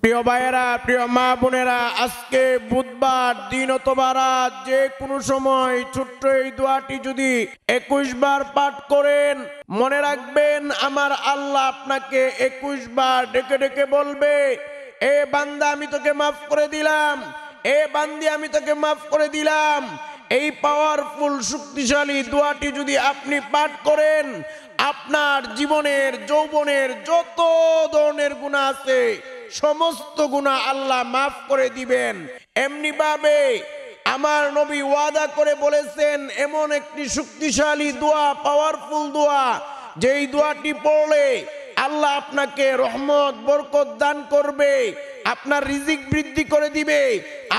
প্রিয় ভাইয়েরা, প্রিয় মা বোনেরা, আজকে বুধবার দিন অথবা রাত যে কোনো সময় ছোট্ট এই দোয়াটি যদি 21 বার পাঠ করেন, মনে রাখবেন আমার আল্লাহ আপনাকে 21 বার ডেকে ডেকে বলবে, এ বান্দা আমি তোকে মাফ করে দিলাম, এ বান্দি আমি তোকে মাফ করে দিলাম। এই পাওয়ারফুল শক্তিশালী দোয়াটি যদি আপনি পাঠ করেন, আপনার জীবনের যৌবনের যত ধরনের গুনাহ আছে সমস্ত গুনাহ আল্লাহ মাফ করে দিবেন। এমনি ভাবে আমার নবী ওয়াদা করে বলেছেন, এমন একটি শক্তিশালী দোয়া, পাওয়ারফুল দোয়া, যেই দোয়াটি পড়লে আল্লাহ আপনাকে রহমত বরকত দান করবে, আপনার রিজিক বৃদ্ধি করে দিবে,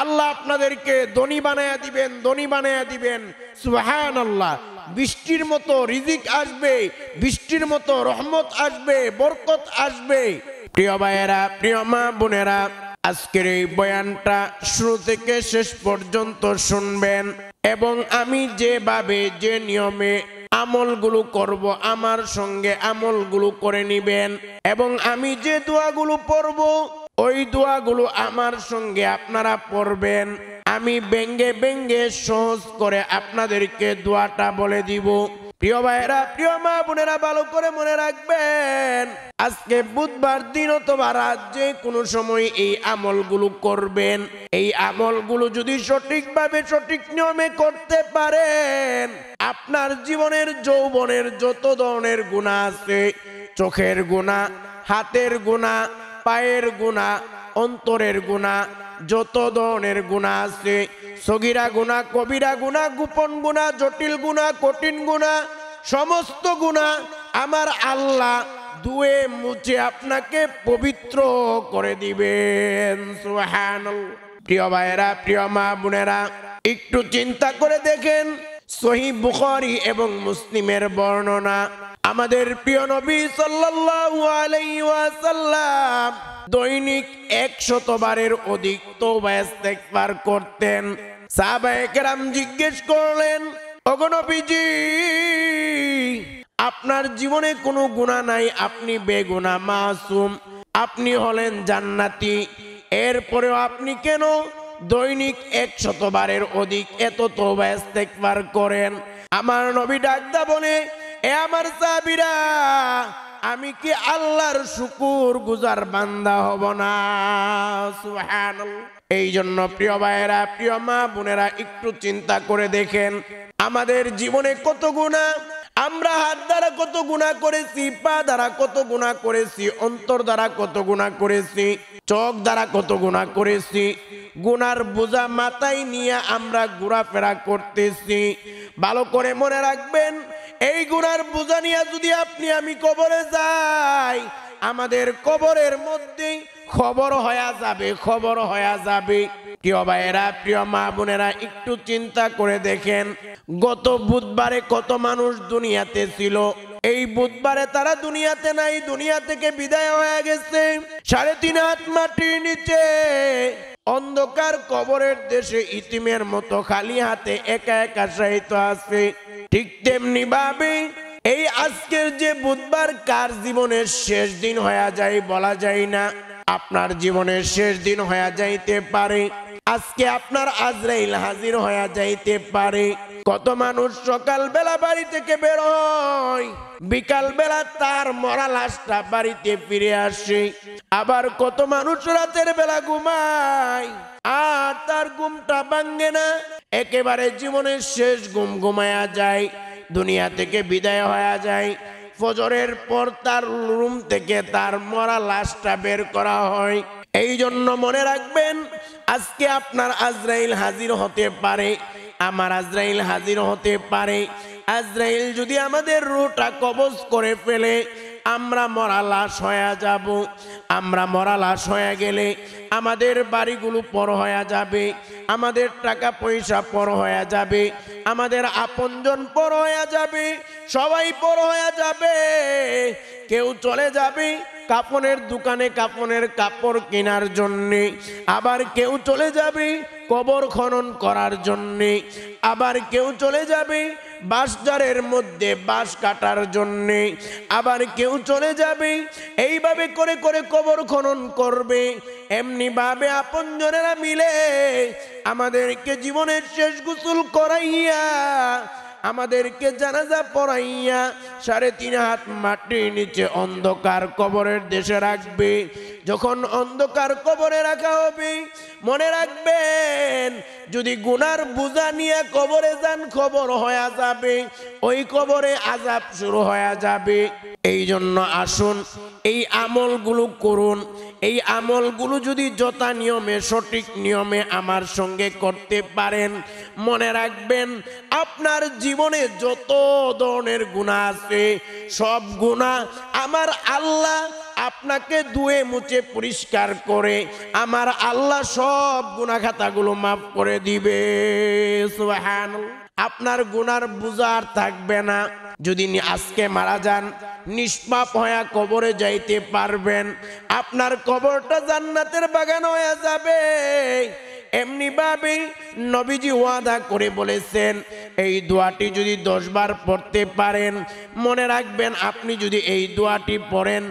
আল্লাহ আপনাদেরকে ধনী বানায়া দিবেন, ধনী বানায়া দিবেন। সুবহানাল্লাহ। বৃষ্টির মতো রিজিক আসবে, বৃষ্টির মতো রহমত আসবে, বরকত আসবে। প্রিয় ভাইয়েরা, প্রিয় মা বোনেরা, আজকের এই বয়ানটা শুরু থেকে শেষ পর্যন্ত শুনবেন এবং আমি যেভাবে যে নিয়মে আমলগুলো করব আমার সঙ্গে আমলগুলো করে নিবেন এবং আমি যে দোয়াগুলো পড়ব ওই দোয়াগুলো আমার সঙ্গে আপনারা পড়বেন। আমি ব্যঙ্গে ব্যঙ্গে সহজ করে আপনাদেরকে দোয়াটা বলে দিব। প্রিয় ভাইয়েরা, প্রিয় মা বোনেরা, ভালো করে মনে রাখবেন, আজকে বুধবার দিন অথবা রাত যে কোনো সময় এই আমলগুলো করবেন। এই আমলগুলো যদি সঠিকভাবে সঠিক নিয়মে করতে পারেন, আপনার জীবনের যৌবনের যত ধরনের গুনাহ আছে, চোখের গুনাহ, হাতের গুনাহ, পায়ের গুনাহ, অন্তরের গুনাহ, যত ধরনের গুনাহ আছে, সগীরা গুনাহ, কবিরা গুনাহ, গোপন গুনাহ, জটিল গুনাহ, কঠিন গুনাহ, সমস্ত গুনাহ আমার আল্লাহ ধুয়ে মুছে আপনাকে পবিত্র করে দিবেন। সুবহানাল্লাহ। প্রিয় ভাইয়েরা, প্রিয় মা বোনেরা, একটু চিন্তা করে দেখেন, সহিহ বুখারী এবং মুসলিমের বর্ণনা, আমাদের প্রিয় নবী সাল্লাল্লাহু আলাইহি ওয়াসাল্লাম দৈনিক 100 বারের অধিক তওবা ইস্তেগফার করতেন। সাহাবায়ে কেরাম জিজ্ঞেস করলেন, ওগো নবীজি, আপনার জীবনে কোনো গুনাহ নাই, আপনি বেগুনাহ মাসুম, আপনি হলেন জান্নাতি, এরপরেও আপনি কেন দৈনিক 100 বারের অধিক এত তওবা ইস্তেগফার করেন? আমার নবী ডাকদা বলে, এ আমার সাহাবীরা, আমি কি আল্লাহর শুকর গুজার বান্দা হব না? সুবহানাল্লাহ। এই জন্য প্রিয় ভাইয়েরা, প্রিয় মা বোনেরা, একটু চিন্তা করে দেখেন, আমাদের জীবনে কত গুনাহ, আমরা হাত দ্বারা কত গুনাহ করেছি, পা দ্বারা কত গুনাহ করেছি, অন্তর দ্বারা কত গুনাহ করেছি, চোখ দ্বারা কত গুনাহ করেছি। গুনার বোঝা মাথায় নিয়ে আমরা ঘোরাফেরা করতেছি। ভালো করে মনে রাখবেন, এই গুনার বোঝা নিয়ে যদি আপনি আমি কবরে যাই, আমাদের কবরের মধ্যে খবর হয়ে যাবে, খবর হয়ে যাবে। প্রিয় ভাইয়েরা, প্রিয় মা বোনেরা, একটু চিন্তা করে দেখেন, গত বুধবারে কত মানুষ দুনিয়াতে ছিল, এই বুধবারে তারা দুনিয়াতে নাই, দুনিয়া থেকে বিদায় হয়ে গেছে। 3.5 হাত মাটির নিচে অন্ধকার কবরের দেশে ইতিমের মতো খালি হাতে একা একা শায়িত আছে। ঠিক তেমনি ভাবে এই আজকের যে বুধবার কার জীবনের শেষ দিন হয়ে যায় বলা যায় না। আপনার জীবনের শেষ দিন হয়ে যাইতে পারে, আজকে আপনার আজরাইল হাজির হয়ে যাইতে পারে। কত মানুষ সকাল বেলা বাড়ি থেকে বের হয়, বিকাল বেলা তার মরা লাশটা বাড়িতে ফিরে আসে। আবার কত মানুষ রাতের বেলা ঘুমায় আর তার ঘুমটা ভাঙে না, একেবারে জীবনের শেষ ঘুম ঘুমায়া যায়, দুনিয়া থেকে বিদায় হয়ে যায়। ফজরের পর তার রুম থেকে তার মরা লাশটা বের করা হয়। এই জন্য মনে রাখবেন, আজকে আপনার আজরাইল হাজির হতে পারে, আমার আজরাইল হাজির হতে পারে। আজরাইল যদি আমাদের রূহটা কবজ করে ফেলে, আমরা মরা লাশ হয়ে যাব। আমরা মরা লাশ হয়ে গেলে আমাদের বাড়িগুলো পর হয়ে যাবে, আমাদের টাকা পয়সা পর হয়ে যাবে, আমাদের আপনজন পর হয়ে যাবে, সবাই পর হয়ে যাবে। কেউ চলে যাবে কাপনের দোকানে কাপনের কাপড় কেনার জন্যে, আবার কেউ চলে যাবে কবর খনন করার জন্যে, আবার কেউ চলে যাবে বাঁশঝাড়ের মধ্যে বাঁশ কাটার জন্যে, আবার কেউ চলে যাবে এইভাবে করে করে কবর খনন করবে। এমনি ভাবে আপনজনেরা মিলে আমাদেরকে জীবনের শেষ গোসল করাইয়া, আমাদেরকে জানাজা পড়াইয়া 3.5 হাত মাটির নিচে অন্ধকার কবরের দেশে রাখবে। যখন অন্ধকার কবরে রাখা হবে, মনে রাখবেন যদি গুনার বোঝা নিয়ে কবরে যান, খবর হয়ে যাবে, ওই কবরে আযাব শুরু হয়ে যাবে। এই জন্য আসুন এই আমলগুলো করুন। এই আমলগুলো যদি যথা নিয়মে, সঠিক নিয়মে আমার সঙ্গে করতে পারেন, মনে রাখবেন আপনার জীবনে যত ধরনের গুনাহ আছে, সব গুনাহ আমার আল্লাহ আপনাকে ধুয়ে মুছে পরিষ্কার করে, আমার আল্লাহ সব গুনাহ খাতাগুলো মাফ করে দিবে। সুবহানাল্লাহ। আপনার গুনার বোঝা আর থাকবে না। যদি আজকে মারা যান, নিষ্পাপ হয়ে কবরে যাইতে পারবেন, আপনার কবরটা জান্নাতের বাগান হয়ে যাবে। এমনি ভাবে নবীজি ওয়াদা করে বলেছেন, এই দোয়াটি যদি 10 বার পড়তে পারেন, মনে রাখবেন আপনি যদি এই দোয়াটি পড়েন,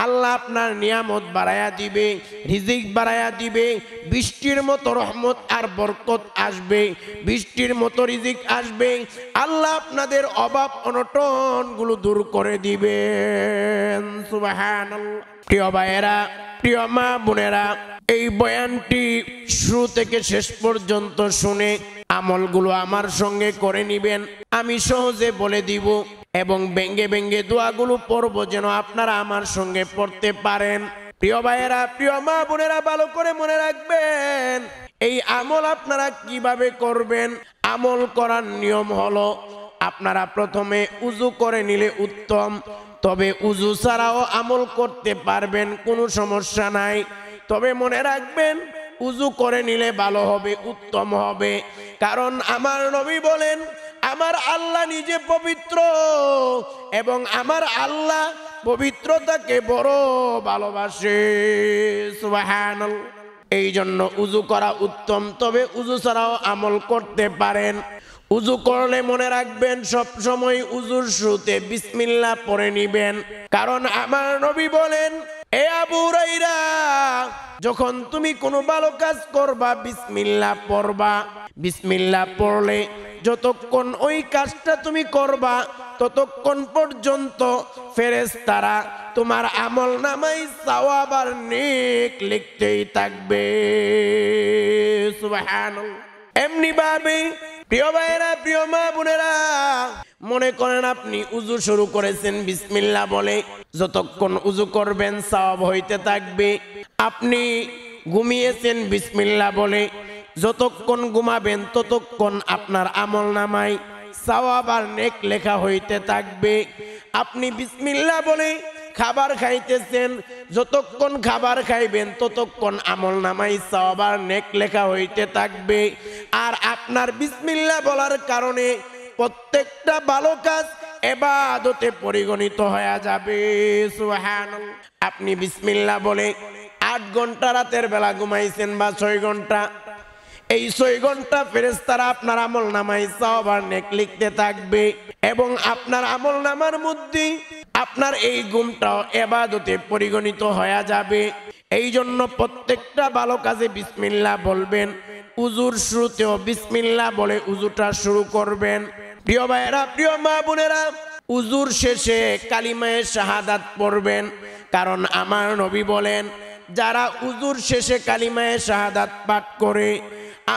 আল্লাহ আপনার নিয়ামত বাড়ায়া দিবে, রিজিক বাড়ায়া দিবে, বৃষ্টির মতো রহমত আর বরকত আসবে, বৃষ্টির মতো রিজিক আসবে। আল্লাহ আপনাদের অভাব অনটনগুলো দূর করে দিবেন। সুবহানাল্লাহ। প্রিয় ভাইয়েরা, প্রিয় মা বোনেরা, এই বয়ানটি শুরু থেকে শেষ পর্যন্ত শুনে আমলগুলো আমার সঙ্গে করে নিবেন। আমি সহজে বলে দিব এবং ব্যঙ্গে ব্যঙ্গে দোয়াগুলো পড়ব, যেন আপনারা আমার সঙ্গে পড়তে পারেন। প্রিয় ভাইয়েরা, প্রিয় মা বোনেরা, ভালো করে মনে রাখবেন এই আমল আপনারা কিভাবে করবেন। আমল করার নিয়ম হলো, আপনারা প্রথমে উযু করে নিলে উত্তম, তবে উযু ছাড়াও আমল করতে পারবেন, কোনো সমস্যা নাই। তবে মনে রাখবেন উযু করে নিলে ভালো হবে, উত্তম হবে। কারণ আমার নবী বলেন, আমার আল্লাহ নিজে পবিত্র এবং আমার আল্লাহ পবিত্রতাকে বড় ভালোবাসে। সুবহানাল্লাহ। এই জন্য উযু করা উত্তম, তবে উযু ছাড়াও আমল করতে পারেন। উযু করলে মনে রাখবেন সব সময় উযুর শুরুতে বিসমিল্লাহ পড়ে নিবেন। কারণ আমার নবী বলেন, এ আবু হুরায়রা, যখন তুমি কোনো ভালো কাজ করবা বিসমিল্লাহ পড়বা। বিসমিল্লাহ পড়লে যতক্ষণ ওই কাজটা তুমি করবা, ততক্ষণ পর্যন্ত ফেরেশতারা তোমার আমল নামায় সওয়াব আর নেক লিখতেই থাকবে। সুবহানাল্লাহ। এমনি ভাবে প্রিয় ভাইয়েরা, প্রিয় মা বোনেরা, মনে করেন আপনি উযু শুরু করেছেন বিসমিল্লাহ বলে, যতক্ষণ উযু করবেন সওয়াব হইতে থাকবে। আপনি ঘুমিয়েছেন বিসমিল্লাহ বলে, যতক্ষণ ঘুমাবেন ততক্ষণ আপনার আমল নামায় সওয়াব আর নেক লেখা হইতে থাকবে। আপনি বিসমিল্লাহ বলে খাবার খাইতেছেন, যতক্ষণ খাবার খাইবেন ততক্ষণ আমল নামায় সওয়াব আর নেক লেখা হইতে থাকবে। আর আপনার বিসমিল্লাহ বলার কারণে প্রত্যেকটা ভালো কাজ ইবাদতে পরিগণিত হয়ে যাবে। সুবহানাল্লাহ। আপনি বিসমিল্লাহ বলে 8 ঘন্টা রাতের বেলা ঘুমাইছেন বা 6 ঘন্টা, এই 6 ঘন্টা ফেরেশতারা আপনার আমল নামায় সওয়াব আর নেক লিখতে থাকবে এবং আপনার আমল নামার মধ্যে আপনার এই ঘুমটাও ইবাদতে পরিগণিত হয়ে যাবে। এই জন্য প্রত্যেকটা ভালো কাজে বিসমিল্লাহ বলবেন। উযুর শুরুতেও বিসমিল্লাহ বলে উযুটা শুরু করবেন। প্রিয় ভাইয়েরা, প্রিয় মা বোনেরা, উযুর শেষে কালিমায়ে শাহাদাত পড়বেন। কারণ আমার নবী বলেন, যারা উযুর শেষে কালিমায়ে শাহাদাত পাঠ করে,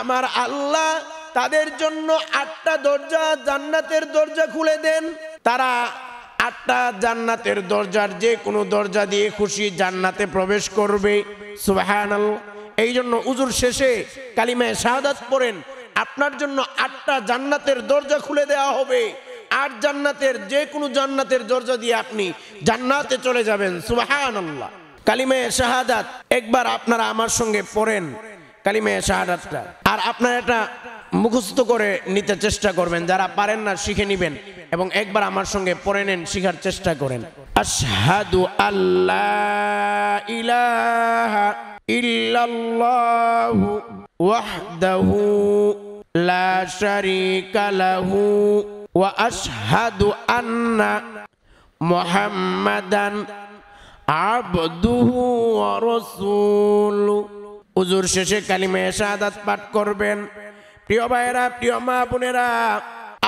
আমার আল্লাহ তাদের জন্য 8টা দরজা, জান্নাতের দরজা খুলে দেন। তারা 8টা জান্নাতের দরজার যে কোনো দরজা দিয়ে খুশি জান্নাতে প্রবেশ করবে। সুবহানাল্লাহ। এই জন্য উযুর শেষে কালিমায়ে শাহাদাত পড়েন, আপনার জন্য 8টা জান্নাতের দরজা খুলে দেওয়া হবে। 8 জান্নাতের যে কোনো জান্নাতের দরজা দিয়ে আপনি জান্নাতে চলে যাবেন। সুবহানাল্লাহ। কালিমায়ে শাহাদাত একবার আপনারা আমার সঙ্গে পড়েন, কালিমায়ে শাহাদাতটা, আর আপনারা এটা মুখস্থ করে নিতে চেষ্টা করবেন। যারা পারেন না শিখে নেবেন এবং একবার আমার সঙ্গে পড়ে নেন, শিখার চেষ্টা করেন। আশহাদু আল্লা ইলাহা ইল্লাল্লাহু ওয়াহদাহু লা শারীকা লাহু ওয়া আশহাদু আন্না মুহাম্মাদান আবদুহু ওয়া রাসূলুহু। হুজুর শেষে কালিমা শাহাদাত পাঠ করবেন। প্রিয় ভাইরা, প্রিয় মা বোনেরা,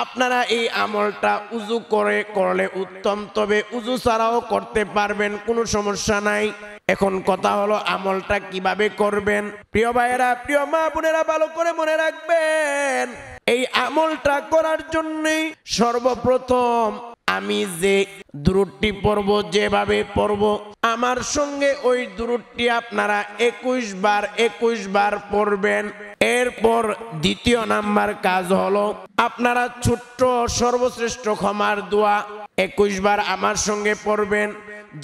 আপনারা এই আমলটা উযু করে করলে উত্তম, তবে উযু ছাড়াও করতে পারবেন, কোনো সমস্যা নাই। এখন কথা হলো আমলটা কিভাবে করবেন। প্রিয় ভাইরা, প্রিয় মা বোনেরা, ভালো করে মনে রাখবেন, এই আমলটা করার জন্য সর্বপ্রথম আমি যে দুরূদটি পড়ব, যেভাবে পড়ব, আমার সঙ্গে ওই দুরূদটি আপনারা 21 বার পড়বেন। এরপর দ্বিতীয় নাম্বার কাজ হলো আপনারা ছোট্ট সর্বশ্রেষ্ঠ ক্ষমার দোয়া 21 বার আমার সঙ্গে পড়বেন।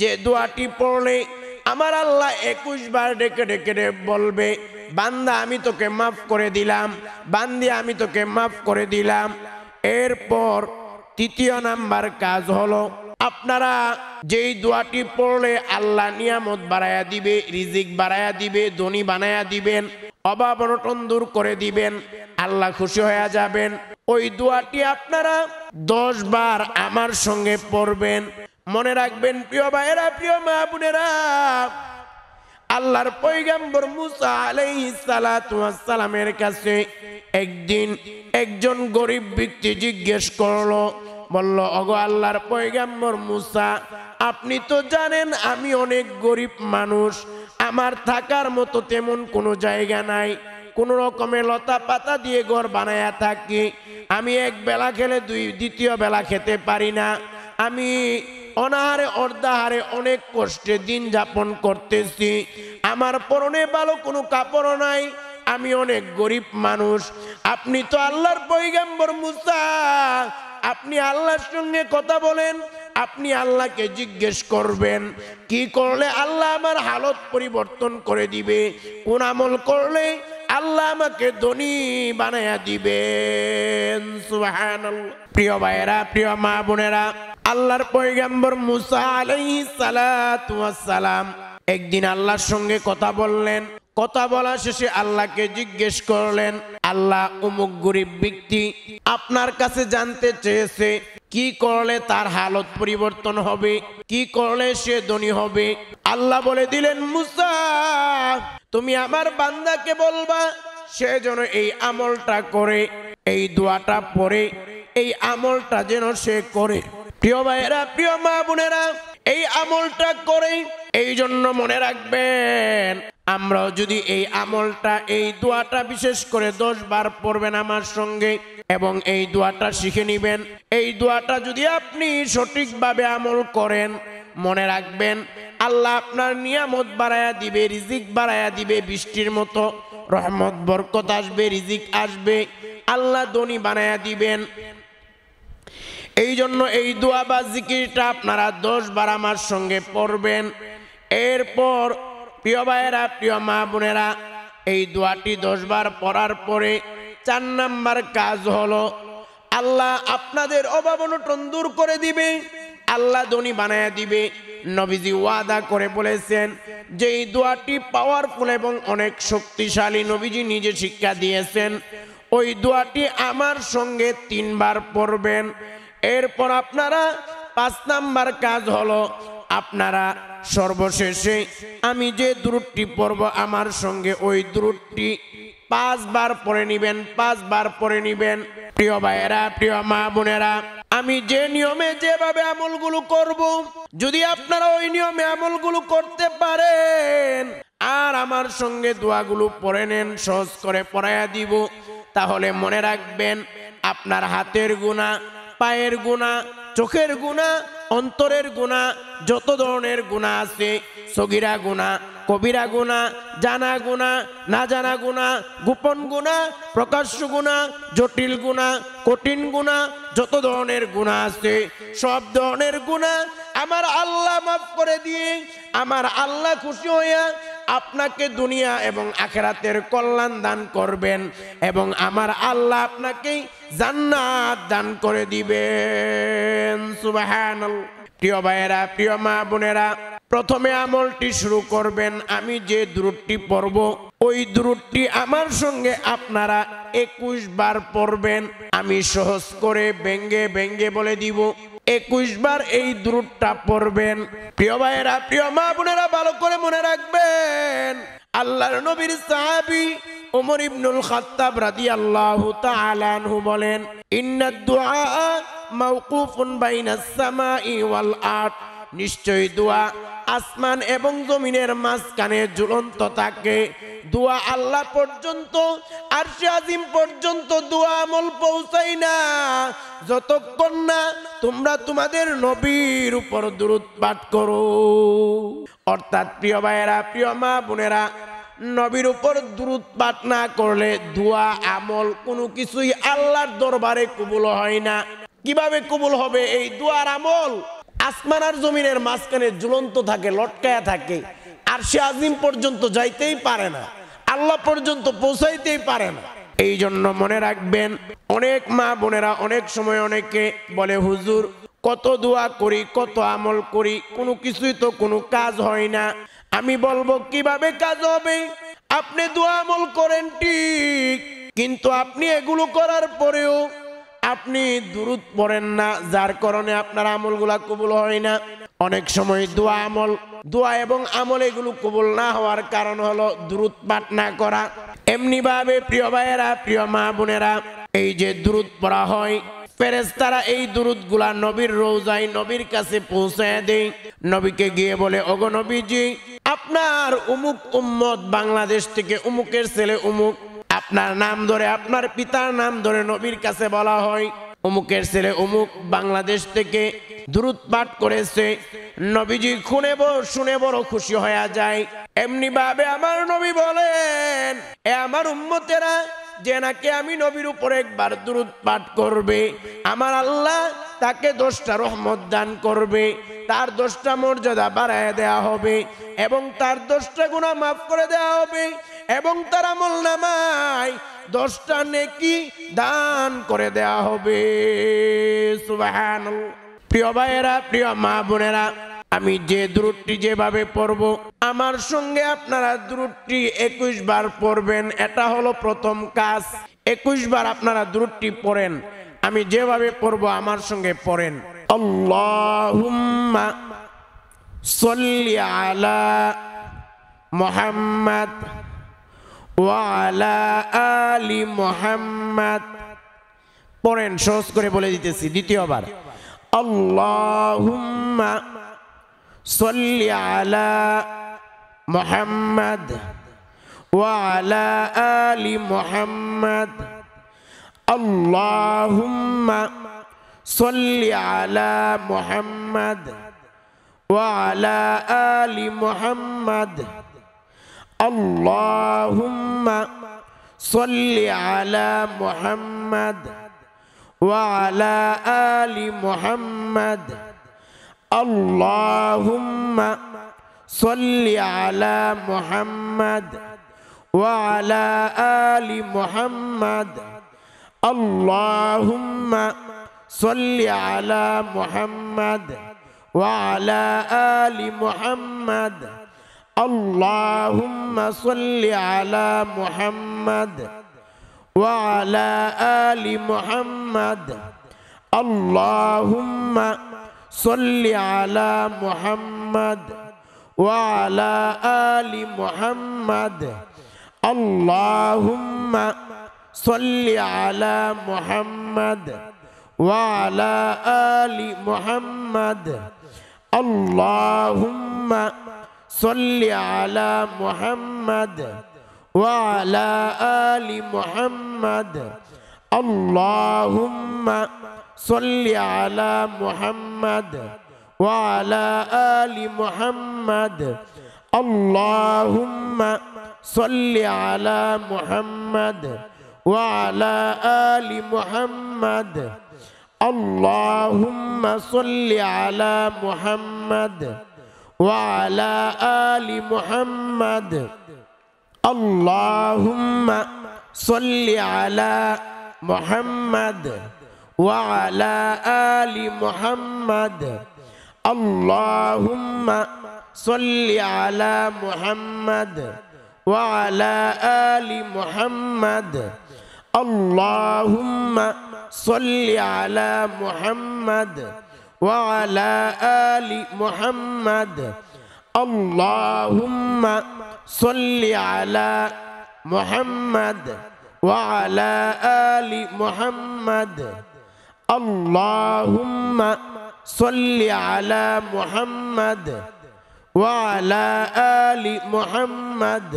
যে দোয়াটি পড়লে আমার আল্লাহ 21 বার ডেকে ডেকে বলবে, বান্দা আমি তোকে মাফ করে দিলাম, বান্দি আমি তোকে মাফ করে দিলাম। এরপর তৃতীয় নাম্বার কাজ হলো আপনারা যেই দোয়াটি পড়লে আল্লাহ নিয়ামত বাড়ায়া দিবে, রিজিক বাড়ায়া দিবে, ধনী বানায়া দিবেন, অভাব অনটন দূর করে দিবেন, আল্লাহ খুশি হয়ে যাবেন। ওই দোয়াটি আপনারা 10 বার আমার সঙ্গে পড়বেন। মনে রাখবেন প্রিয় ভাইয়েরা, প্রিয় মা বোনেরা, আল্লাহর পয়গম্বর মুসা আলাইহিস সালাতু ওয়াস সালামের কাছে একদিন একজন গরিব ব্যক্তি জিজ্ঞেস করলো, বলল, ওগো আল্লাহর পয়গম্বর মুসা, আপনি তো জানেন আমি অনেক গরিব মানুষ, আমার থাকার মতো তেমন কোনো জায়গা নাই, কোন রকমের লতা পাতা দিয়ে ঘর বানায়া থাকি, আমি এক বেলা খেলে দ্বিতীয় বেলা খেতে পারি না, আমি অনাহারে অর্ধাহারে অনেক কষ্টে দিন যাপন করতেছি, আমার পরনে ভালো কোনো কাপড় নাই, আমি অনেক গরিব মানুষ। আপনি তো আল্লাহর পয়গম্বর মুসা, আপনি আল্লাহর সঙ্গে কথা বলেন, আপনি আল্লাহকে জিজ্ঞেস করবেন কি করলে আল্লাহ আমার হালত পরিবর্তন করে দিবে, কোন আমল করলে আল্লাহ আমাকে ধনী বানায়া দিবেন। সুবহানাল্লাহ। প্রিয় ভাইয়েরা, প্রিয় মা বোনেরা, আল্লাহর পয়গম্বর মুসা আলাইহিস সালাতু ওয়াস সালাম একদিন আল্লাহর সঙ্গে কথা বললেন। কথা বলা শেষে আল্লাহকে জিজ্ঞেস করলেন, আল্লাহ, অমুক গরিব ব্যক্তি আপনার কাছে জানতে চেয়েছে কি করলে তার হালত পরিবর্তন হবে, কি করলে সে ধনী হবে। আল্লাহ বলে দিলেন, মুসা, তুমি আমার বান্দাকে বলবা সে যেন এই আমলটা করে, এই দোয়াটা পড়ে, এই আমলটা যেন সে করে। প্রিয় ভাইয়েরা, প্রিয় মা বোনেরা, এই আমলটা করে, এই জন্য মনে রাখবেন, আমরাও যদি এই আমলটা, এই দোয়াটা বিশেষ করে 10 বার পড়বেন আমার সঙ্গে এবং এই দোয়াটা শিখে নিবেন। এই দোয়াটা যদি আপনি সঠিকভাবে আমল করেন, মনে রাখবেন আল্লাহ আপনার নিয়ামত বাড়ায়া দিবে, রিজিক বাড়ায়া দিবে, বৃষ্টির মতো রহমত বরকত আসবে, রিজিক আসবে, আল্লাহ ধনী বানায়া দিবেন। এই জন্য এই দোয়া বা জিকিরটা আপনারা 10 বার আমার সঙ্গে পড়বেন। এরপর প্রিয় ভাইয়েরা, প্রিয় মা বোনেরা, এই দোয়াটি 10 বার পড়ার পরে 4 নাম্বার কাজ হলো আল্লাহ আপনাদের অভাব অনটন দূর করে দিবে, আল্লাহ ধনী বানায়া দিবে। নবীজি ওয়াদা করে বলেছেন যে এই দোয়াটি পাওয়ারফুল এবং অনেক শক্তিশালী, নবীজি নিজে শিক্ষা দিয়েছেন। ওই দোয়াটি আমার সঙ্গে 3 বার পড়বেন। এরপর আপনারা 5 নাম্বার কাজ হলো আপনারা সর্বশেষে আমি যে দুরূদটি পড়ব আমার সঙ্গে ওই দুরূদটি 5 বার পড়ে নিবেন, 5 বার পড়ে নিবেন। প্রিয় ভাইয়েরা, প্রিয় মা বোনেরা, আমি যে নিয়মে যেভাবে আমলগুলো করব, যদি আপনারা ওই নিয়মে আমলগুলো করতে পারেন আর আমার সঙ্গে দোয়াগুলো পড়ে নেন, সহজ করে পড়াইয়া দিব, তাহলে মনে রাখবেন আপনার হাতের গুনাহ, পায়ের গুনাহ, চোখের গুনাহ, অন্তরের গুনাহ, যত ধরনের গুনাহ আছে, সগীরা গুনাহ, কবিরা গুনাহ, জানা গুনাহ, না জানা গুনাহ, গোপন গুনাহ, প্রকাশ্য গুনাহ, জটিল গুনাহ, কঠিন গুনাহ, যত ধরনের গুনাহ আছে, সব ধরনের গুনাহ আমার আল্লাহ মাফ করে দিয়ে আমার আল্লাহ খুশি হইয়া আপনাকে দুনিয়া এবং আখিরাতের কল্যাণ দান করবেন এবং আমার আল্লাহ আপনাকে জান্নাত দান করে দিবেন। সুবহানাল্লাহ। প্রিয় ভাইয়েরা, প্রিয় মা বোনেরা, প্রথমে আমলটি শুরু করবেন। আমি যে দুরূদটি পড়ব ওই দুরূদটি আমার সঙ্গে আপনারা 21 বার পড়বেন। আমি সহজ করে ব্যঙ্গে ব্যঙ্গে বলে দিব, 21 বার এই দুরূদটা পড়বেন। প্রিয় ভাইয়েরা, প্রিয় মা বোনেরা, ভালো করে মনে রাখবেন, আল্লাহর নবীর সাহাবী ওমর ইবনুল খাত্তাব রাদিয়াল্লাহু তাআলা আনহু বলেন, ইন্নাদ দুআ মাওকুফুন বাইনাস সামাই ওয়াল আরদ, নিশ্চয় দোয়া আসমান এবং জমিনের মাঝখানে ঝুলন্ত থাকে। দোয়া আল্লাহ পর্যন্ত, আরশে আজিম পর্যন্ত দোয়া আমল পৌঁছায় না যতক্ষণ না তোমরা তোমাদের নবীর উপর দুরূদ পাঠ করো। অর্থাৎ প্রিয় ভাইয়েরা, প্রিয় মা বোনেরা, নবীর উপর দুরূদ পাঠ না করলে দোয়া আমল কোনো কিছুই আল্লাহর দরবারে কবুল হয় না। কিভাবে কবুল হবে? এই দোয়ার আমল আসমান আর জমিনের মাঝখানে ঝুলন্ত থাকে, লটকায়া থাকে, আরশে আজিম পর্যন্ত যাইতেই পারে না, আল্লাহ পর্যন্ত পৌঁছাইতেই পারে না। এই জন্য মনে রাখবেন, অনেক মা বোনেরা অনেক সময় অনেকে বলে, হুজুর কত দোয়া করি, কত আমল করি, কোনো কিছুই তো কোনো কাজ হয় না। আমি বলবো, কিভাবে কাজ হবে? আপনি দোয়া আমল করেন ঠিক, কিন্তু আপনি এগুলো করার পরেও আপনি দুরূদ পড়েন না, যার কারণে আপনার আমলগুলা কবুল হয় না। অনেক সময় দোয়া এবং আমল এগুলো কবুল না হওয়ার কারণ হলো দুরূদ পাঠ না করা। এমনি ভাবে প্রিয় ভাইয়েরা, প্রিয় মা বোনেরা, এই যে দুরূদ পড়া হয়, ফেরেশতারা এই দুরূদগুলা নবীর রওজায় নবীর কাছে পৌঁছায় দেয়। নবীকে গিয়ে বলে, ওগো নবীজি, আপনার উমুক উম্মত বাংলাদেশ থেকে উমুকের ছেলে উমুক, আপনার নাম ধরে, আপনার পিতার নাম ধরে নবীর কাছে বলা হয়, অমুকের ছেলে অমুক বাংলাদেশ থেকে দুরূদ পাঠ করেছে। নবীজি শুনে বড় খুশি হয়ে যায়। এমনি ভাবে আমার নবী বলেন, এ আমার উম্মতেরা, যে নাকি আমি নবীর উপর একবার দুরূদ পাঠ করবে, আমার আল্লাহ তাকে 10টা রহমত দান করবে, তার 10টা মর্যাদা বাড়ায় দেয়া হবে, এবং তার 10টা গুনাহ মাফ করে দেয়া হবে, এবং তার আমলনামায় 10টা নেকি দান করে দেয়া হবে। সুবহানাল্লাহ। প্রিয় ভাইয়েরা, প্রিয় মা বোনেরা, আমি যে দুরূদটি যেভাবে পড়ব, আমার সঙ্গে আপনারা দুরূদটি 21 বার পড়বেন। এটা হলো প্রথম কাজ। 21 বার আপনারা দুরূদটি পড়েন। আমি যেভাবে পড়ব আমার সঙ্গে পড়েন। আল্লাহুম্মা সাল্লি আলা মুহাম্মাদ ওয়া আলা আলি মুহাম্মাদ। পড়েন, সহজ করে বলে দিতেছি। দ্বিতীয়বার, আল্লাহুম্মা সাল্লি আলা মুহাম্মাদ ওয়া আলা আলি মুহাম্মাদ। আল্লাহুম্মা সাল্লি আলা মুহাম্মাদ ওয়া আলা আলি মুহাম্মাদ। আল্লাহুম্মা সাল্লি আলা মুহাম্মাদ ওয়া আলা আলি মুহাম্মাদ। আল্লাহুম্মা সাল্লি আলা মুহাম্মাদ ওয়া আলা আলি মুহাম্মাদ। আল্লাহুম্মা সাল্লি আলা মুহাম্মাদ ওয়া আলা আলি মুহাম্মাদ। আল্লাহুম্মা সাল্লি আলা মুহাম্মাদ ওয়া আলা আলি মুহাম্মাদ। আল্লাহুম্মা সাল্লি আলা মুহাম্মাদ ওয়া আলা আলি মুহাম্মাদ। আল্লাহুম্মা সাল্লি আলা মুহাম্মাদ ওয়া আলা আলি মুহাম্মাদ। আল্লাহুম্মা সাল্লি আলা মুহাম্মাদ ওয়া আলা আলি মুহাম্মাদ। আল্লাহুম্মা সাল্লি আলা মুহাম্মাদ ওয়া আলা আলি মুহাম্মাদ। আল্লাহুম্মা সাল্লি আলা মুহাম্মাদ ওয়া আলা আলি মুহাম্মাদ। আল্লাহুম্মা সাল্লি আলা মুহাম্মাদ ওয়া আলা আলি মুহাম্মাদ। আল্লাহুম্মা সাল্লি আলা মুহাম্মাদ ওয়া আলা আলি মুহাম্মাদ। আল্লাহুম্মা সাল্লি আলা মুহাম্মাদ ওয়া আলা আলি মুহাম্মাদ। আল্লাহুম্মা সাল্লি আলা মুহাম্মাদ ওয়া আলা আলি মুহাম্মাদ আল্লাহুম্মা সাল্লি আলা মুহাম্মাদ ওয়া আলা আলি মুহাম্মাদ আল্লাহুম্মা সাল্লি আলা মুহাম্মাদ ওয়া আলা আলি মুহাম্মাদ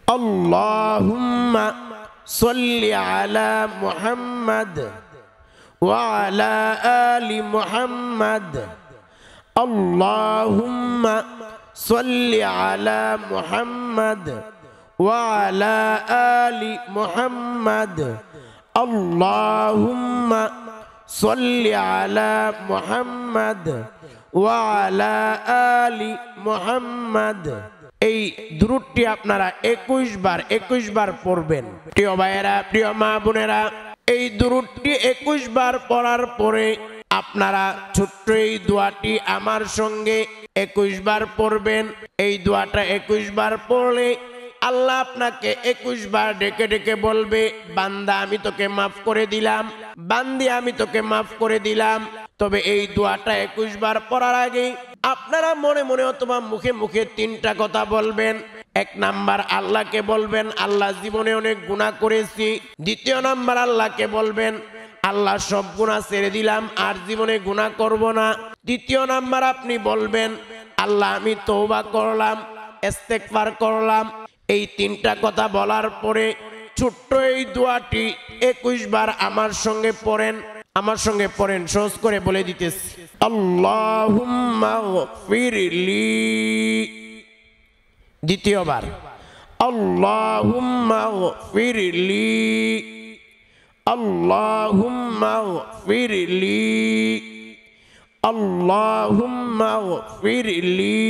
আল্লাহুম্মা সাল্লি আলা মুহাম্মাদ ওয়া আলা আলি মুহাম্মাদ আল্লাহুম্মা সাল্লি আলা মুহাম্মাদ ওয়া আলা আলি মুহাম্মাদ আল্লাহুম্মা সাল্লি আলা মুহাম্মাদ ওয়া আলা আলি মুহাম্মাদ। এই দুরূদটি আপনারা 21 বার পড়বেন। প্রিয় ভাইয়েরা, প্রিয় মা বোনেরা, এই দুরূদটি 21 বার পড়ার পরে আপনারা ছোট্ট এই দোয়াটি আমার সঙ্গে 21 বার পড়বেন। এই দোয়াটা 21 বার পড়লে আল্লাহ আপনাকে 21 বার ডেকে ডেকে বলবে, বান্দা আমি তোকে মাফ করে দিলাম, বান্দি আমি তোকে মাফ করে দিলাম। তবে এই দোয়াটা 21 বার পড়ার আগে আপনারা মনে মনে অথবা মুখে মুখে 3টা কথা বলবেন। 1 নাম্বার আল্লাহকে বলবেন, আল্লাহ জীবনে অনেক গুনাহ করেছি। 2 নাম্বার আল্লাহকে বলবেন, আল্লাহ সব গুনাহ ছেড়ে দিলাম, আর জীবনে গুনাহ করব না। 3 নাম্বার আপনি বলবেন, আল্লাহ আমি তওবা করলাম, ইস্তেগফার করলাম। এই 3টা কথা বলার পরে ছোট্ট এই দোয়াটি 21 বার আমার সঙ্গে পড়েন। আমার সঙ্গে পড়েন, সহজ করে বলে দিতেছি। আল্লাহুম্মা গফিরলি। 2য় বার আল্লাহুম্মা গফিরলি, আল্লাহুম্মা গফিরলি, আল্লাহুম্মা গফিরলি,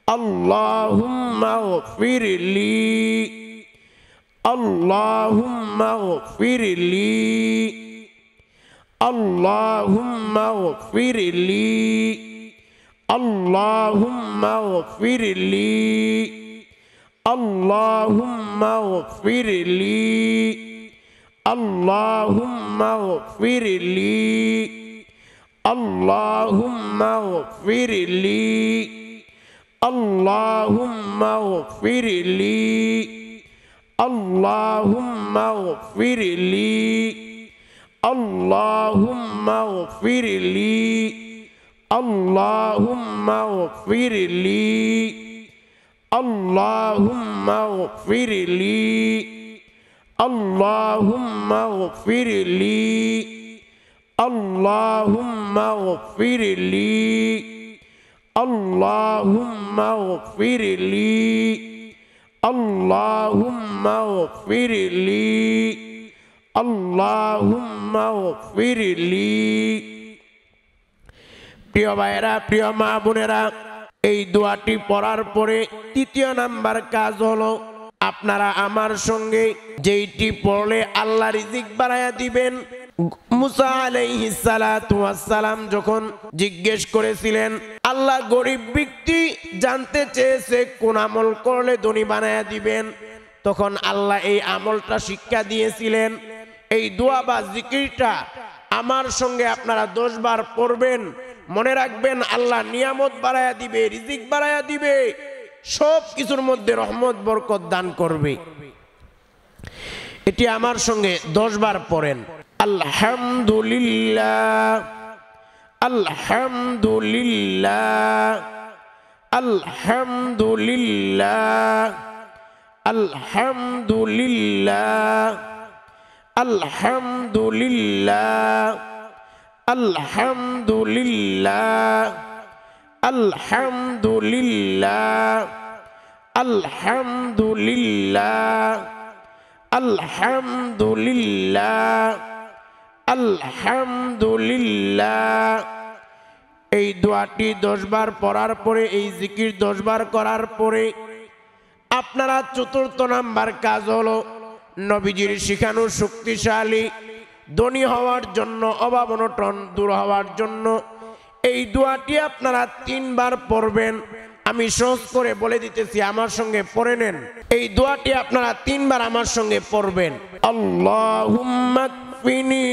আল্লাহুম্মা গফিরলি, আল্লাহুম্মা গফিরলি, আল্লাহুম্মা গফিরলি, আল্লাহুম্মা গফিরলি, আল্লাহুম্মা গফিরলি, আল্লাহুম্মা গফিরলি, আল্লাহুম্মা গফিরলি, আল্লাহুম্মা গফিরলি, আল্লাহুম্মা গফিরলি, আল্লাহুম্মা গফিরলি, আল্লাহুম্মা গফিরলি, আল্লাহুম্মা গফিরলি, আল্লাহুম্মা গফিরলি, আল্লাহুম্মা গফিরলি, আল্লাহুম্মা গফিরলি, আল্লাহুম্মা গফিরলি, আল্লাহুম্মা গফিরলি। প্রিয় ভাইয়েরা, প্রিয় মা বোনেরা, এই দোয়াটি পড়ার পরে 3য় নাম্বার কাজ হলো আপনারা আমার সঙ্গে যেইটি পড়লে আল্লাহ রিজিক বাড়ায়া দিবেন। মুসা আলাইহিস সালাতু ওয়াস সালাম যখন জিজ্ঞেস করেছিলেন, আল্লাহ গরিব ব্যক্তি জানতে চেয়েছে কোন আমল করলে ধনী বানায়া দিবেন, তখন আল্লাহ এই আমলটা শিক্ষা দিয়েছিলেন। এই দোয়া বা জিকিরটা আমার সঙ্গে আপনারা 10 বার পড়বেন। মনে রাখবেন, আল্লাহ নিয়ামত বাড়ায়া দিবে, রিজিক বাড়ায়া দিবে, সব কিছুর মধ্যে রহমত বরকত দান করবে। এটি আমার সঙ্গে 10 বার পড়েন। আলহামদুলিল্লাহ, আলহামদুলিল্লাহ, আলহামদুলিল্লাহ, আলহামদুলিল্লাহ, আলহামদুলিল্লাহ, আলহামদুলিল্লাহ, আলহামদুলিল্লাহ, আলহামদুলিল্লাহ, আলহামদুলিল্লাহ, আলহামদুলিল্লাহ। এই দোয়াটি 10 বার পড়ার পরে, এই জিকির 10 বার করার পরে আপনারা 4র্থ নাম্বার কাজ হলো নবীজির শিখানো শক্তিশালী ধনী হওয়ার জন্য, অভাব অনটন দূর হওয়ার জন্য এই দোয়াটি আপনারা 3 বার পড়বেন। আমি সহজ করে বলে দিতেছি, আমার সঙ্গে পড়ে নেন। এই দোয়াটি আপনারা 3 বার আমার সঙ্গে পড়বেন। আল্লাহুম্মা কফিনি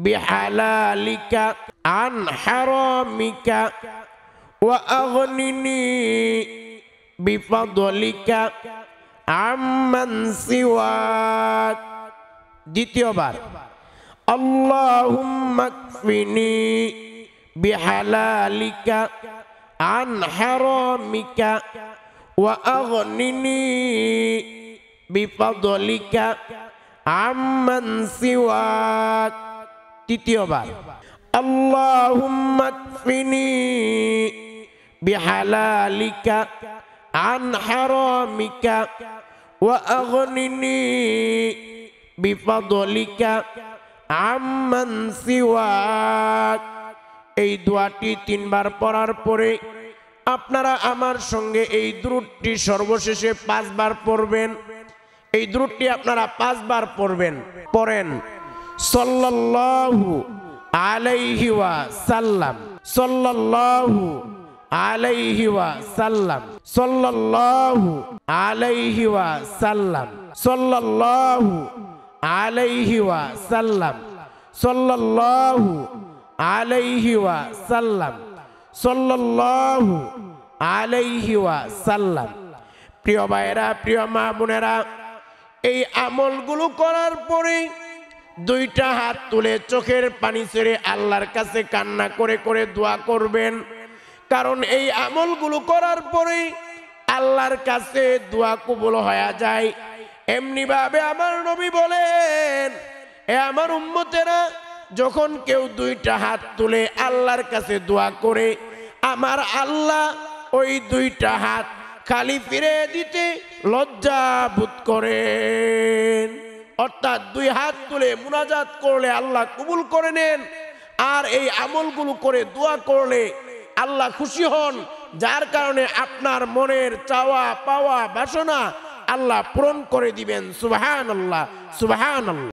বিহালালিকা আন হারামিকা ওয়া আগনিনি বিফাদলিকা আম্মান সিওয়াক। দ্বিতীয়বার, আল্লাহুম্মা কফিনি বিহালালিকা আন হারামিকা ওয়া আগনিনি বিফাদলিকা আম্মান সিওয়াক। তৃতীয়বার, আল্লাহুম্মা কফিনি বিহালালিকা আন হারামিকা ওয়া আগনিনি বিফাদলিকা আম্মান সিওয়াক। এই দোয়াটি 3 বার পড়ার পরে আপনারা আমার সঙ্গে এই দুরূদটি সর্বশেষে 5 বার পড়বেন। এই দুরূদটি আপনারা 5 বার পড়বেন। পড়েন সাল্লাল্লাহু আলাইহি ওয়া সাল্লাম, সাল্লাল্লাহু আলাইহি ওয়া সাল্লাম, সাল্লাল্লাহু আলাইহি ওয়া সাল্লাম, সাল্লাল্লাহু আলাইহি ওয়া সাল্লাম, সাল্লাল্লাহু আলাইহি ওয়া সাল্লাম, সাল্লাল্লাহু আলাইহি ওয়া সাল্লাম। প্রিয় ভাইরা, প্রিয় মা বোনেরা, এই আমলগুলো করার পরে 2টা হাত তুলে চোখের পানি ছেড়ে আল্লাহর কাছে কান্না করে করে দোয়া করবেন। কারণ এই আমলগুলো করার পরে আল্লাহর কাছে দোয়া কবুল হয়ে যায়। এমনি ভাবে আমার নবী বলেন, এ আমার উম্মতেরা, যখন কেউ 2টা হাত তুলে আল্লাহর কাছে দোয়া করে, আমার আল্লাহ ওই 2টা হাত খালি ফিরে দিতে লজ্জা বোধ করেন। অর্থাৎ 2 হাত তুলে মুনাজাত করলে আল্লাহ কবুল করে নেন, আর এই আমলগুলো করে দোয়া করলে আল্লাহ খুশি হন, যার কারণে আপনার মনের চাওয়া পাওয়া বাসনা আল্লাহ পূরণ করে দিবেন। সুবহানাল্লাহ, সুবহানাল্লাহ।